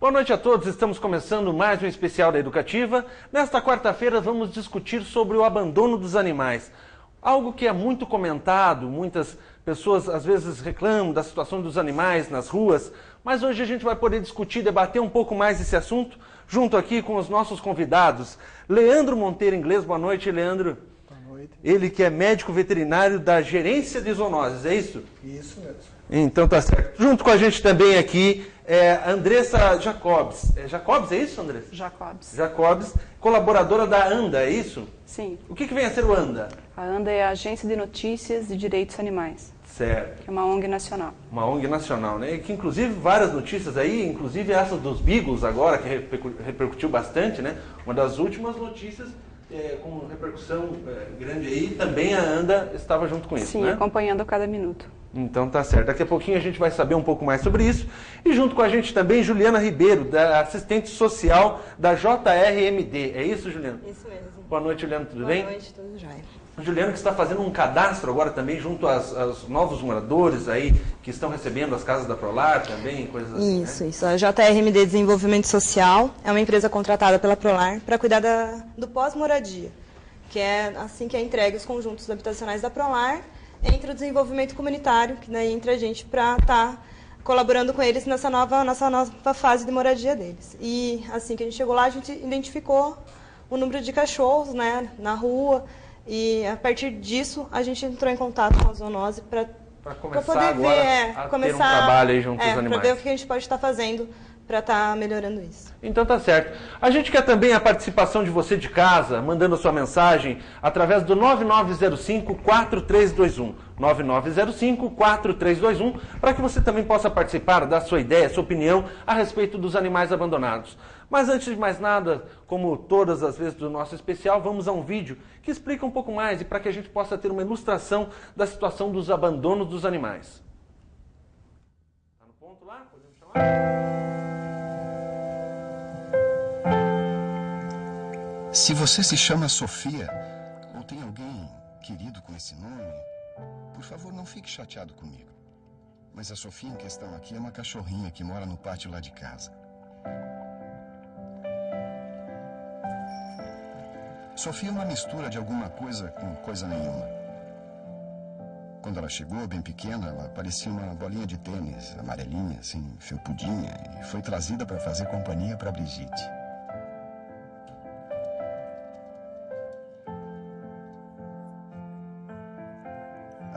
Boa noite a todos, estamos começando mais um especial da Educativa. Nesta quarta-feira vamos discutir sobre o abandono dos animais. Algo que é muito comentado, muitas pessoas às vezes reclamam da situação dos animais nas ruas, mas hoje a gente vai poder discutir, debater um pouco mais esse assunto, junto aqui com os nossos convidados. Leandro Monteiro Inglês, boa noite, Leandro. Boa noite. Ele que é médico veterinário da Gerência de Zoonoses, é isso? Isso mesmo. Então tá certo. Junto com a gente também aqui é Andressa Jacobs. Jacobs, é isso, Andressa? Jacobs. Jacobs, colaboradora da ANDA, é isso? Sim. O que vem a ser o ANDA? A ANDA é a Agência de Notícias de Direitos Animais. Certo. Que é uma ONG nacional. Uma ONG nacional, né? Que inclusive várias notícias aí, inclusive essa dos Beagles agora, que repercutiu bastante, né? Uma das últimas notícias com repercussão grande aí, também a ANDA estava junto com isso, Sim, né? acompanhando a cada minuto. Então tá certo. Daqui a pouquinho a gente vai saber um pouco mais sobre isso. E junto com a gente também Juliana Ribeiro, da assistente social da JRMD. É isso, Juliana? Isso mesmo. Boa noite, Juliana, tudo bem? Boa noite, tudo jóia. Juliana, que está fazendo um cadastro agora também junto aos novos moradores aí que estão recebendo as casas da Prolar também, coisas assim. Isso, né? isso. A JRMD Desenvolvimento Social é uma empresa contratada pela Prolar para cuidar do pós-moradia, que é assim que é entregue os conjuntos habitacionais da Prolar, entre o desenvolvimento comunitário, que daí entra a gente para estar colaborando com eles nessa nova fase de moradia deles. E assim que a gente chegou lá, a gente identificou o número de cachorros, né, na rua, e a partir disso a gente entrou em contato com a zoonose para poder agora ver, a começar ter um trabalho aí junto aos para animais. ver o que a gente pode estar fazendo para estar melhorando isso. Então tá certo. A gente quer também a participação de você de casa, mandando a sua mensagem através do 9905-4321. 9905-4321, para que você também possa participar, dar sua ideia, sua opinião a respeito dos animais abandonados. Mas antes de mais nada, como todas as vezes do nosso especial, vamos a um vídeo que explica um pouco mais e para que a gente possa ter uma ilustração da situação dos abandonos dos animais. Tá no ponto lá? Podemos chamar? Se você se chama Sofia, ou tem alguém querido com esse nome, por favor, não fique chateado comigo. Mas a Sofia em questão aqui é uma cachorrinha que mora no pátio lá de casa. Sofia é uma mistura de alguma coisa com coisa nenhuma. Quando ela chegou, bem pequena, ela parecia uma bolinha de tênis, amarelinha, assim, felpudinha, e foi trazida para fazer companhia para Brigitte.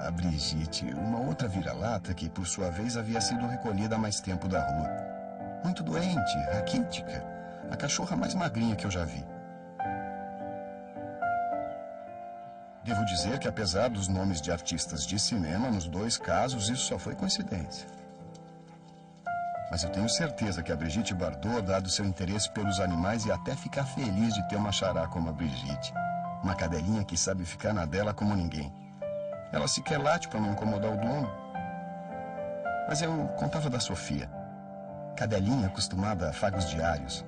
A Brigitte, uma outra vira-lata que, por sua vez, havia sido recolhida há mais tempo da rua. Muito doente, raquítica, a cachorra mais magrinha que eu já vi. Devo dizer que, apesar dos nomes de artistas de cinema, nos dois casos, isso só foi coincidência. Mas eu tenho certeza que a Brigitte Bardot, dado seu interesse pelos animais, ia até ficar feliz de ter uma xará como a Brigitte. Uma cadelinha que sabe ficar na dela como ninguém. Ela sequer late para não incomodar o dono. Mas eu contava da Sofia. Cadelinha acostumada a afagos diários.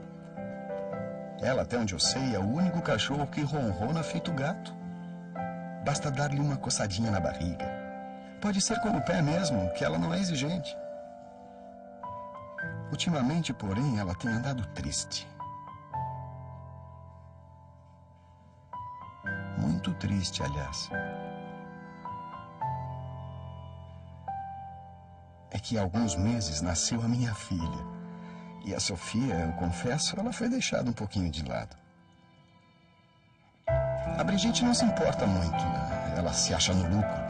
Ela, até onde eu sei, é o único cachorro que ronrona feito gato. Basta dar-lhe uma coçadinha na barriga. Pode ser com o pé mesmo, que ela não é exigente. Ultimamente, porém, ela tem andado triste. Muito triste, aliás. É que há alguns meses nasceu a minha filha. E a Sofia, eu confesso, ela foi deixada um pouquinho de lado. A Brigitte não se importa muito. Ela se acha no lucro.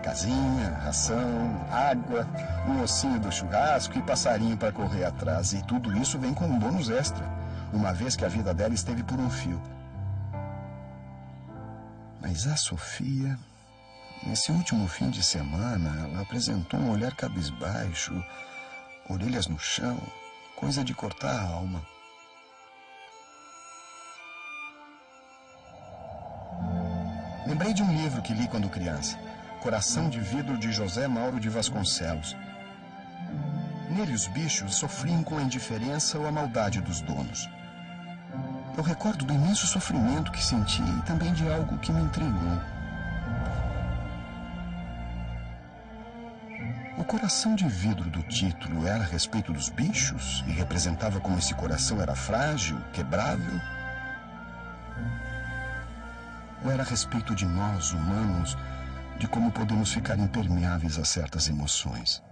Casinha, ração, água, um ossinho do churrasco e passarinho para correr atrás. E tudo isso vem com um bônus extra, uma vez que a vida dela esteve por um fio. Mas a Sofia... Nesse último fim de semana, ela apresentou um olhar cabisbaixo, orelhas no chão, coisa de cortar a alma. Lembrei de um livro que li quando criança, Coração de Vidro, de José Mauro de Vasconcelos. Nele, os bichos sofriam com a indiferença ou a maldade dos donos. Eu recordo do imenso sofrimento que senti e também de algo que me intrigou. O coração de vidro do título era a respeito dos bichos e representava como esse coração era frágil, quebrável? Ou era a respeito de nós, humanos, de como podemos ficar impermeáveis a certas emoções?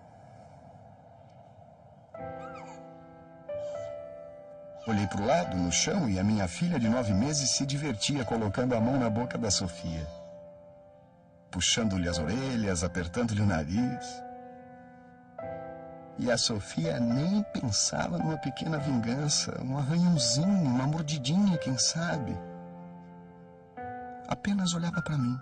Olhei para o lado, no chão, e a minha filha de 9 meses se divertia colocando a mão na boca da Sofia, puxando-lhe as orelhas, apertando-lhe o nariz. E a Sofia nem pensava numa pequena vingança, um arranhãozinho, uma mordidinha, quem sabe. Apenas olhava para mim.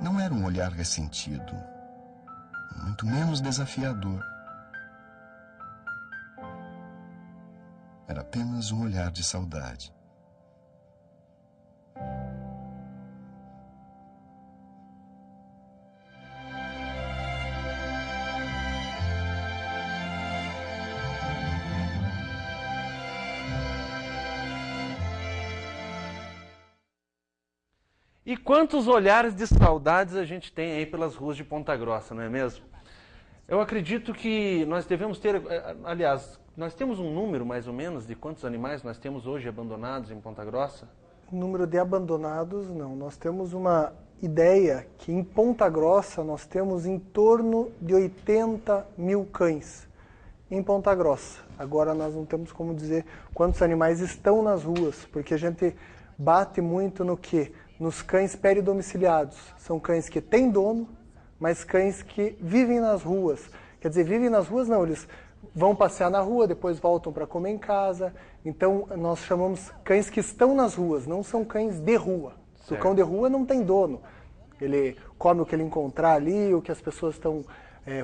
Não era um olhar ressentido, muito menos desafiador. Era apenas um olhar de saudade. E quantos olhares de saudades a gente tem aí pelas ruas de Ponta Grossa, não é mesmo? Eu acredito que nós devemos ter, aliás, nós temos um número mais ou menos de quantos animais nós temos hoje abandonados em Ponta Grossa? Número de abandonados, não. Nós temos uma ideia que em Ponta Grossa nós temos em torno de 80 mil cães em Ponta Grossa. Agora nós não temos como dizer quantos animais estão nas ruas, porque a gente bate muito no quê? Nos cães peridomiciliados. São cães que têm dono, mas cães que vivem nas ruas. Quer dizer, vivem nas ruas não, eles vão passear na rua, depois voltam para comer em casa. Então, nós chamamos cães que estão nas ruas, não são cães de rua. O cão de rua não tem dono. Ele come o que ele encontrar ali, o que as pessoas estão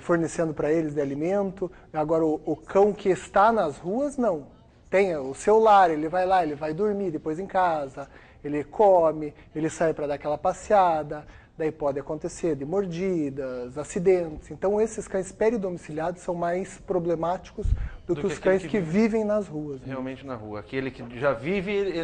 fornecendo para eles de alimento. Agora, o cão que está nas ruas, não. Tem o seu lar, ele vai lá, ele vai dormir depois em casa, ele come, ele sai para dar aquela passeada. Daí pode acontecer de mordidas, acidentes. Então, esses cães peridomiciliados são mais problemáticos do que os cães que vivem nas ruas. Realmente na rua. Aquele que já vive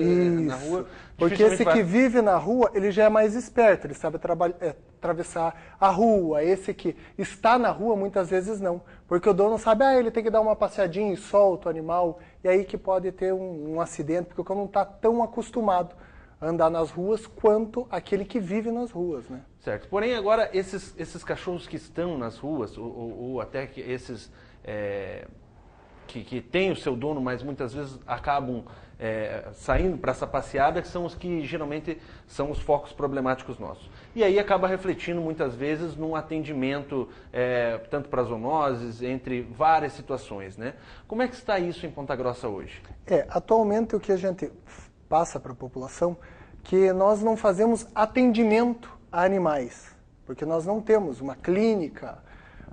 na rua... Porque esse que vive na rua, ele já é mais esperto, ele sabe atravessar a rua. Esse que está na rua, muitas vezes não. Porque o dono sabe, ele tem que dar uma passeadinha e solta o animal. E aí que pode ter um acidente, porque o cão não está tão acostumado andar nas ruas quanto aquele que vive nas ruas, né? Certo. Porém, agora, esses cachorros que estão nas ruas, ou até que esses que têm o seu dono, mas muitas vezes acabam saindo para essa passeada, que são os que geralmente são os focos problemáticos nossos. E aí acaba refletindo muitas vezes num atendimento, tanto para zoonoses, entre várias situações, né? Como é que está isso em Ponta Grossa hoje? Atualmente o que a gente passa para a população, que nós não fazemos atendimento a animais, porque nós não temos uma clínica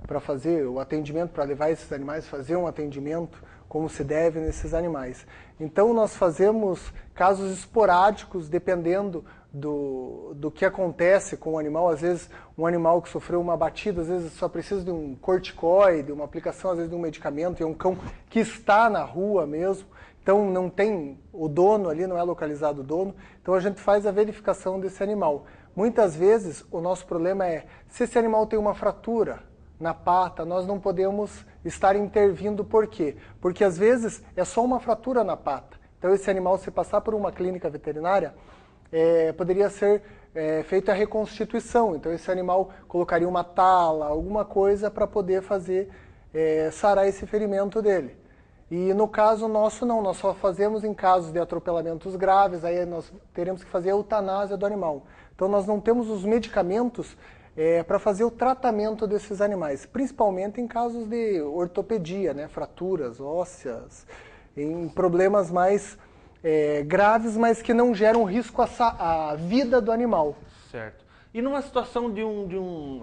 para fazer o atendimento, para levar esses animais, fazer um atendimento como se deve nesses animais. Então nós fazemos casos esporádicos, dependendo do que acontece com o animal. Às vezes um animal que sofreu uma batida, às vezes só precisa de um corticoide, uma aplicação às vezes de um medicamento, e é um cão que está na rua mesmo. Então não tem o dono ali, não é localizado o dono, então a gente faz a verificação desse animal. Muitas vezes o nosso problema é, se esse animal tem uma fratura na pata, nós não podemos estar intervindo. Por quê? Porque às vezes é só uma fratura na pata. Então esse animal, se passar por uma clínica veterinária, poderia ser feita a reconstituição. Então esse animal colocaria uma tala, alguma coisa para poder fazer sarar esse ferimento dele. E no caso nosso não, nós só fazemos em casos de atropelamentos graves, aí nós teremos que fazer a eutanásia do animal. Então nós não temos os medicamentos para fazer o tratamento desses animais, principalmente em casos de ortopedia, né, fraturas ósseas, em problemas mais graves, mas que não geram risco à vida do animal. Certo. E numa situação de um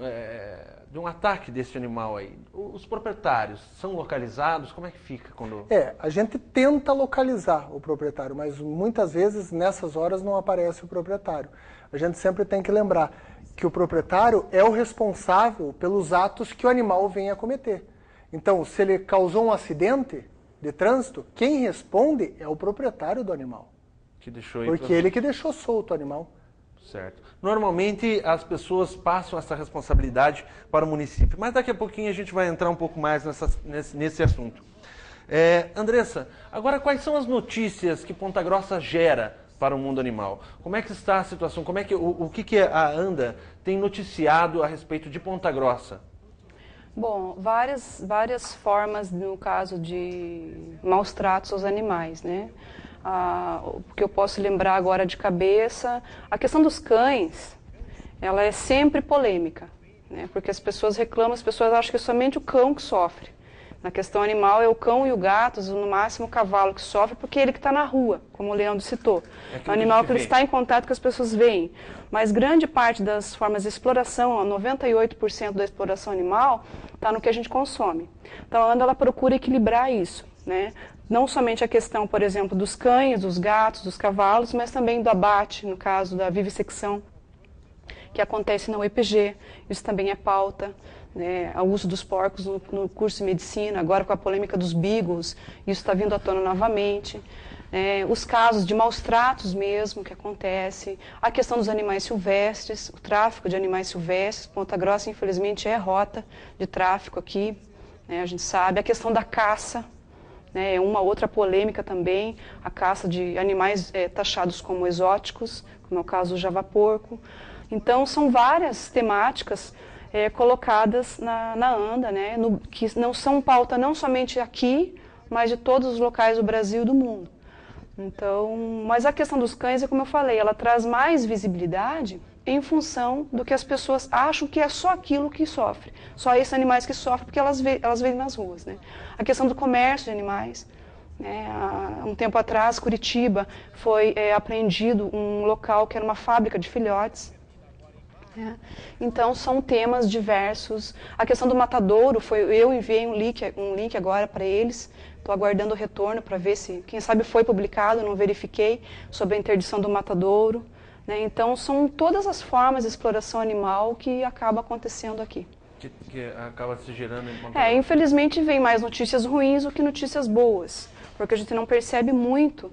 ataque desse animal aí, os proprietários são localizados? Como é que fica quando... A gente tenta localizar o proprietário, mas muitas vezes nessas horas não aparece o proprietário. A gente sempre tem que lembrar que o proprietário é o responsável pelos atos que o animal vem a cometer. Então, se ele causou um acidente de trânsito, quem responde é o proprietário do animal. Que deixou porque ele que deixou solto o animal. Certo. Normalmente as pessoas passam essa responsabilidade para o município, mas daqui a pouquinho a gente vai entrar um pouco mais nesse assunto. Andressa, agora quais são as notícias que Ponta Grossa gera para o mundo animal? Como é que está a situação? Como é que, o que a ANDA tem noticiado a respeito de Ponta Grossa? Bom, várias formas no caso de maus tratos aos animais, né? O que eu posso lembrar agora de cabeça, a questão dos cães, ela é sempre polêmica, né? Porque as pessoas reclamam, as pessoas acham que é somente o cão que sofre. Na questão animal é o cão e o gato, no máximo o cavalo que sofre, porque ele que está na rua, como o Leandro citou. É o animal que ele está em contato com as pessoas veem. Mas grande parte das formas de exploração, 98% da exploração animal, está no que a gente consome. Então a ANDA ela procura equilibrar isso, né? Não somente a questão, por exemplo, dos cães, dos gatos, dos cavalos, mas também do abate, no caso da vivissecção, que acontece na UEPG. Isso também é pauta. Né, o uso dos porcos no curso de medicina, agora com a polêmica dos beagles, isso está vindo à tona novamente. Os casos de maus tratos mesmo que acontece, a questão dos animais silvestres, o tráfico de animais silvestres. Ponta Grossa, infelizmente, é rota de tráfico aqui, né, a gente sabe. A questão da caça, né, é uma outra polêmica também, a caça de animais taxados como exóticos, como é o caso do javaporco. Então, são várias temáticas colocadas na ANDA, né, que não são pauta não somente aqui, mas de todos os locais do Brasil e do mundo. Então, mas a questão dos cães, é como eu falei, ela traz mais visibilidade em função do que as pessoas acham que é só aquilo que sofre, só esses animais que sofrem, porque elas veem nas ruas, né. A questão do comércio de animais, né, há um tempo atrás, Curitiba, foi apreendido um local que era uma fábrica de filhotes. Então são temas diversos. A questão do matadouro, eu enviei um link agora para eles, estou aguardando o retorno para ver se, quem sabe foi publicado, não verifiquei, sobre a interdição do matadouro. Né? Então são todas as formas de exploração animal que acabam acontecendo aqui. Que acaba se gerando em Ponta Grossa. Infelizmente vem mais notícias ruins do que notícias boas, porque a gente não percebe muito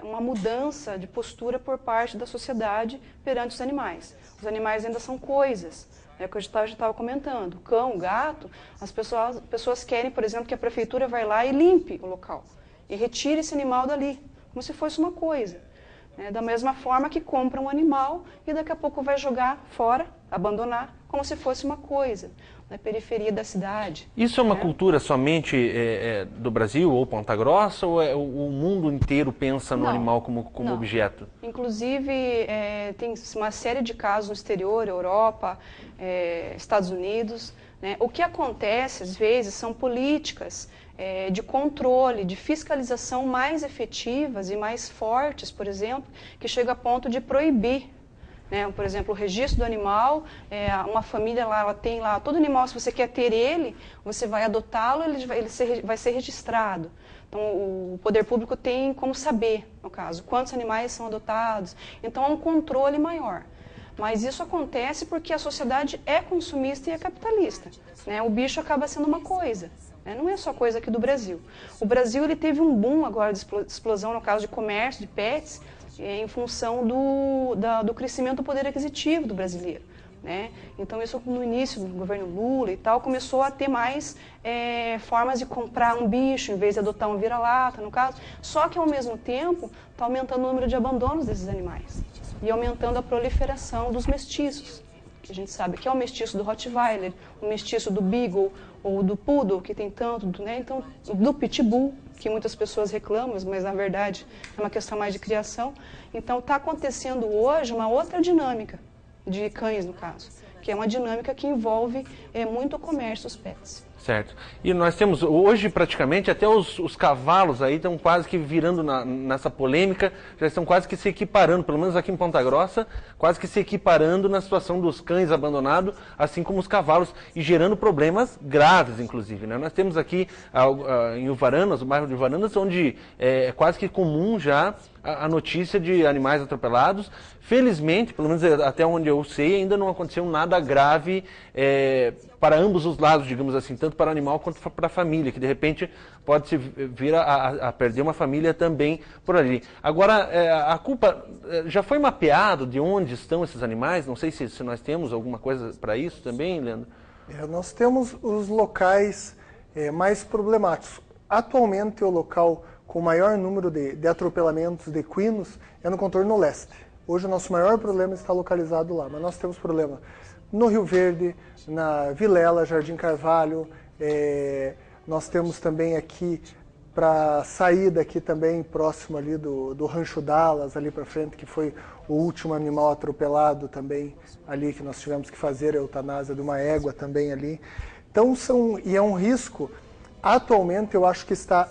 uma mudança de postura por parte da sociedade perante os animais. Os animais ainda são coisas, é o que eu já estava comentando. O cão, o gato, as pessoas querem, por exemplo, que a prefeitura vá lá e limpe o local e retire esse animal dali, como se fosse uma coisa. Da mesma forma que compra um animal e daqui a pouco vai jogar fora, abandonar, como se fosse uma coisa, na periferia da cidade. Isso é uma cultura somente do Brasil ou Ponta Grossa, ou o mundo inteiro pensa no animal como objeto? Inclusive, tem uma série de casos no exterior, Europa, Estados Unidos. Né? O que acontece, às vezes, são políticas de controle, de fiscalização mais efetivas e mais fortes, por exemplo, que chega a ponto de proibir. Por exemplo, o registro do animal, uma família lá, ela tem lá, todo animal, se você quer ter ele, você vai adotá-lo, ele vai ser registrado. Então, o poder público tem como saber, no caso, quantos animais são adotados. Então, há um controle maior. Mas isso acontece porque a sociedade é consumista e é capitalista. O bicho acaba sendo uma coisa. Não é só coisa aqui do Brasil. O Brasil ele teve um boom agora de explosão no caso de comércio de pets, em função do crescimento do poder aquisitivo do brasileiro. Né? Então isso no início do governo Lula e tal, começou a ter mais formas de comprar um bicho em vez de adotar um vira-lata, no caso. Só que ao mesmo tempo está aumentando o número de abandonos desses animais e aumentando a proliferação dos mestiços, que a gente sabe que é o mestiço do Rottweiler, o mestiço do Beagle ou do Poodle, que tem tanto, né? Então, do Pitbull, que muitas pessoas reclamam, mas na verdade é uma questão mais de criação. Então está acontecendo hoje uma outra dinâmica de cães, no caso, que é uma dinâmica que envolve muito o comércio dos pets. Certo. E nós temos hoje praticamente até os cavalos aí estão quase que virando nessa polêmica, já estão quase que se equiparando, pelo menos aqui em Ponta Grossa, quase que se equiparando na situação dos cães abandonados, assim como os cavalos, e gerando problemas graves, inclusive. Né? Nós temos aqui em Uvaranas, o bairro de Uvaranas, onde é quase que comum já a notícia de animais atropelados. Felizmente, pelo menos até onde eu sei, ainda não aconteceu nada grave para ambos os lados, digamos assim, tanto para o animal quanto para a família, que de repente pode se vir a perder uma família também por ali. Agora, a culpa já foi mapeado de onde estão esses animais? Não sei se nós temos alguma coisa para isso também, Leandro. Nós temos os locais mais problemáticos. Atualmente, o local com o maior número de atropelamentos de equinos é no contorno leste. Hoje o nosso maior problema está localizado lá, mas nós temos problema no Rio Verde, na Vilela, Jardim Carvalho, nós temos também aqui, para sair daqui também, próximo ali do Rancho Dallas, ali para frente, que foi o último animal atropelado também, ali que nós tivemos que fazer a eutanásia de uma égua também ali. Então, e é um risco, atualmente eu acho que está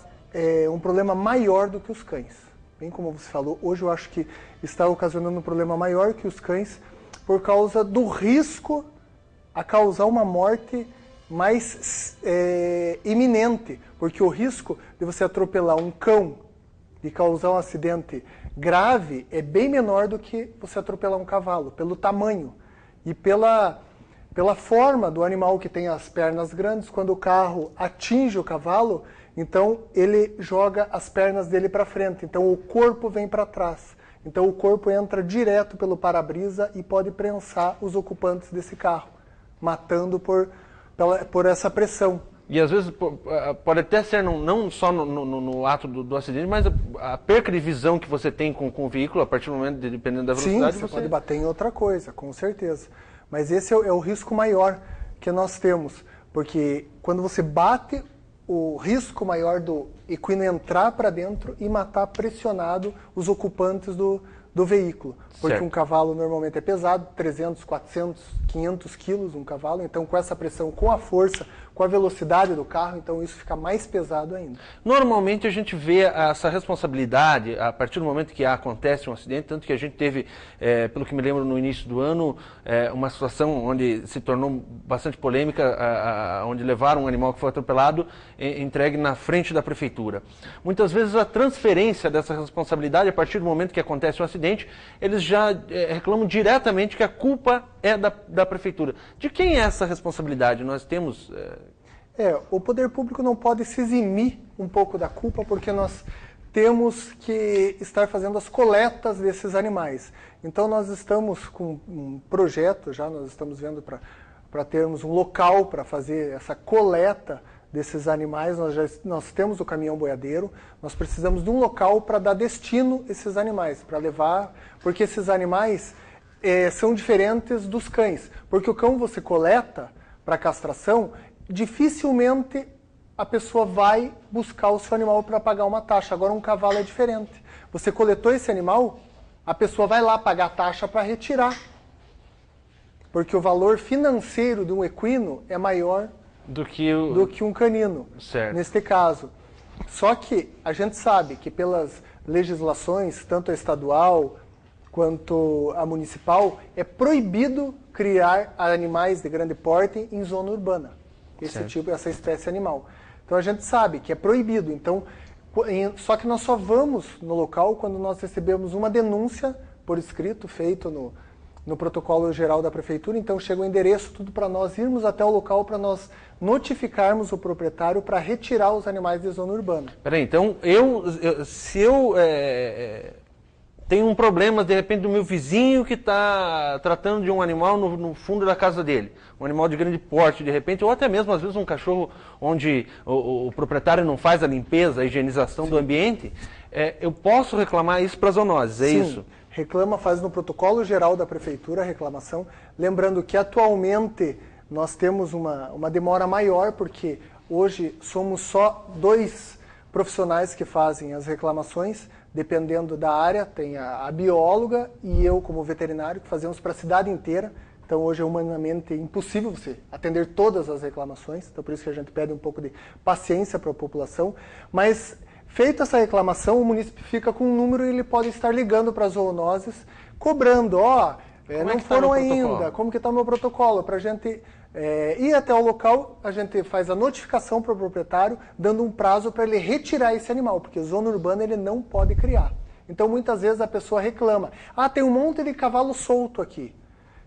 um problema maior do que os cães. Bem como você falou, hoje eu acho que está ocasionando um problema maior que os cães por causa do risco a causar uma morte mais iminente, porque o risco de você atropelar um cão e causar um acidente grave é bem menor do que você atropelar um cavalo, pelo tamanho e pela forma do animal, que tem as pernas grandes. Quando o carro atinge o cavalo, então ele joga as pernas dele para frente, então o corpo vem para trás. Então o corpo entra direto pelo para-brisa e pode prensar os ocupantes desse carro, matando por essa pressão. E às vezes pode até ser não só no ato do acidente, mas a perca de visão que você tem com o veículo, a partir do momento, dependendo da velocidade. Sim, você pode bater em outra coisa, com certeza. Mas esse é o risco maior que nós temos, porque quando você bate, o risco maior do equino entrar para dentro e matar pressionado os ocupantes do veículo. Porque certo. Um cavalo normalmente é pesado, 300, 400, 500 quilos um cavalo, então com essa pressão, com a força, com a velocidade do carro, então isso fica mais pesado ainda. Normalmente a gente vê essa responsabilidade a partir do momento que acontece um acidente, tanto que a gente teve, pelo que me lembro no início do ano, uma situação onde se tornou bastante polêmica, onde levaram um animal que foi atropelado entregue na frente da prefeitura. Muitas vezes a transferência dessa responsabilidade, a partir do momento que acontece um acidente, eles já reclamam diretamente que a culpa é da prefeitura. De quem é essa responsabilidade? Nós temos... O poder público não pode se eximir um pouco da culpa, porque nós temos que estar fazendo as coletas desses animais. Então nós estamos com um projeto, nós estamos vendo para termos um local para fazer essa coleta desses animais. Nós temos o caminhão boiadeiro, nós precisamos de um local para dar destino a esses animais, para levar, porque esses animais são diferentes dos cães. Porque o cão você coleta para castração, dificilmente a pessoa vai buscar o seu animal para pagar uma taxa. Agora um cavalo é diferente. Você coletou esse animal, a pessoa vai lá pagar a taxa para retirar. Porque o valor financeiro de um equino é maior do que um canino, certo. Neste caso. Só que a gente sabe que pelas legislações, tanto a estadual quanto a municipal, é proibido criar animais de grande porte em zona urbana. Essa espécie animal. Então a gente sabe que é proibido. Então, só que nós só vamos no local quando nós recebemos uma denúncia por escrito, feito no protocolo geral da prefeitura. Então chega o endereço, tudo para nós irmos até o local, para nós notificarmos o proprietário para retirar os animais de zona urbana. Peraí, então se eu tenho um problema, de repente, do meu vizinho que está tratando de um animal no fundo da casa dele, um animal de grande porte, de repente, ou até mesmo, às vezes, um cachorro onde o proprietário não faz a limpeza, a higienização do ambiente, eu posso reclamar isso para as zoonoses, é isso? Reclama, faz no protocolo geral da prefeitura a reclamação, lembrando que atualmente nós temos uma demora maior, porque hoje somos só 2 profissionais que fazem as reclamações, dependendo da área, tem a bióloga e eu como veterinário, que fazemos para a cidade inteira. Então hoje é humanamente impossível você atender todas as reclamações, então por isso que a gente pede um pouco de paciência para a população. Mas feita essa reclamação, o município fica com um número e ele pode estar ligando para as zoonoses, cobrando, não foram ainda, como que está o meu protocolo, para a gente ir até o local, a gente faz a notificação para o proprietário, dando um prazo para ele retirar esse animal, porque zona urbana ele não pode criar. Então, muitas vezes a pessoa reclama. Ah, tem um monte de cavalo solto aqui.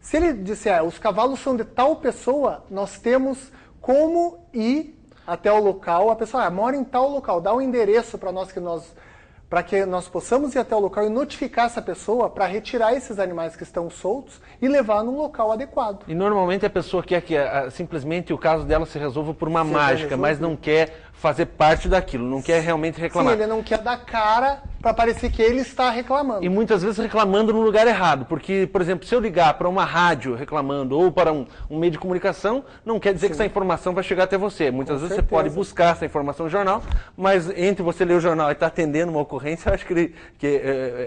Se ele disser, os cavalos são de tal pessoa, nós temos como ir até o local. A pessoa mora em tal local, dá um endereço para que nós possamos ir até o local e notificar essa pessoa para retirar esses animais que estão soltos e levar num local adequado. E normalmente a pessoa quer que simplesmente o caso dela se resolva por uma mágica, mas não quer fazer parte daquilo, não quer realmente reclamar. Sim, ele não quer dar cara para parecer que ele está reclamando. E muitas vezes reclamando no lugar errado, porque, por exemplo, se eu ligar para uma rádio reclamando ou para um meio de comunicação, não quer dizer que essa informação vai chegar até você. Muitas vezes você pode buscar essa informação no jornal, mas entre você ler o jornal e estar atendendo uma ocorrência, eu acho que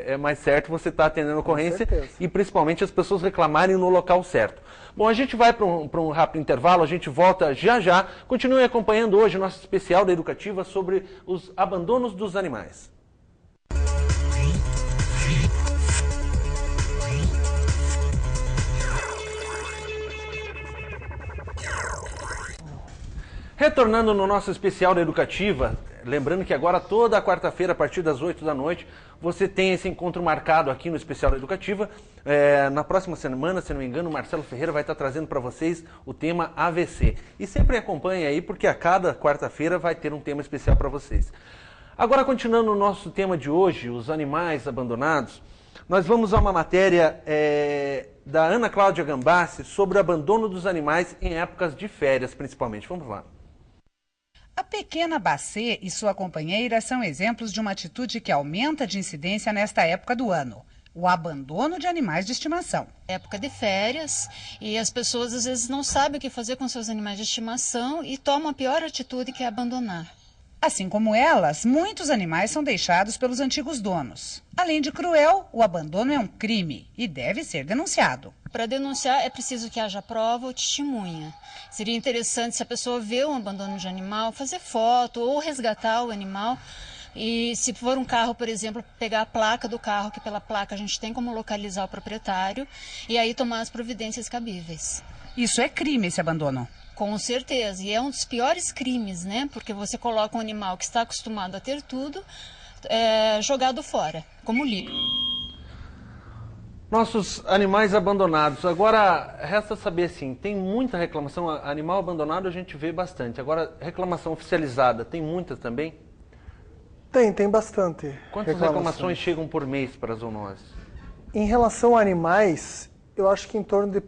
é mais certo você estar atendendo a ocorrência e principalmente as pessoas reclamarem no local certo. Bom, a gente vai para um rápido intervalo, a gente volta já já. Continue acompanhando hoje o nosso especial da Educativa sobre os abandonos dos animais. Retornando no nosso especial da Educativa, lembrando que agora toda quarta-feira, a partir das 8 da noite, você tem esse encontro marcado aqui no especial da Educativa. Na próxima semana, se não me engano, o Marcelo Ferreira vai estar trazendo para vocês o tema AVC. E sempre acompanhe aí, porque a cada quarta-feira vai ter um tema especial para vocês. Agora, continuando o nosso tema de hoje, os animais abandonados, nós vamos a uma matéria da Ana Cláudia Gambassi sobre o abandono dos animais em épocas de férias, principalmente. Vamos lá. A pequena Bacê e sua companheira são exemplos de uma atitude que aumenta de incidência nesta época do ano: o abandono de animais de estimação. Época de férias e as pessoas às vezes não sabem o que fazer com seus animais de estimação e tomam a pior atitude, que é abandonar. Assim como elas, muitos animais são deixados pelos antigos donos. Além de cruel, o abandono é um crime e deve ser denunciado. Para denunciar é preciso que haja prova ou testemunha. Seria interessante, se a pessoa vê um abandono de animal, fazer foto ou resgatar o animal. E se for um carro, por exemplo, pegar a placa do carro, que pela placa a gente tem como localizar o proprietário, e aí tomar as providências cabíveis. Isso é crime, esse abandono. Com certeza, e é um dos piores crimes, né? Porque você coloca um animal que está acostumado a ter tudo, jogado fora, como lixo. Nossos animais abandonados. Agora, resta saber, assim, tem muita reclamação. Animal abandonado a gente vê bastante. Agora, reclamação oficializada, tem muitas também? Tem bastante. Quantas reclamações chegam por mês para a zoonose? Em relação a animais, eu acho que em torno de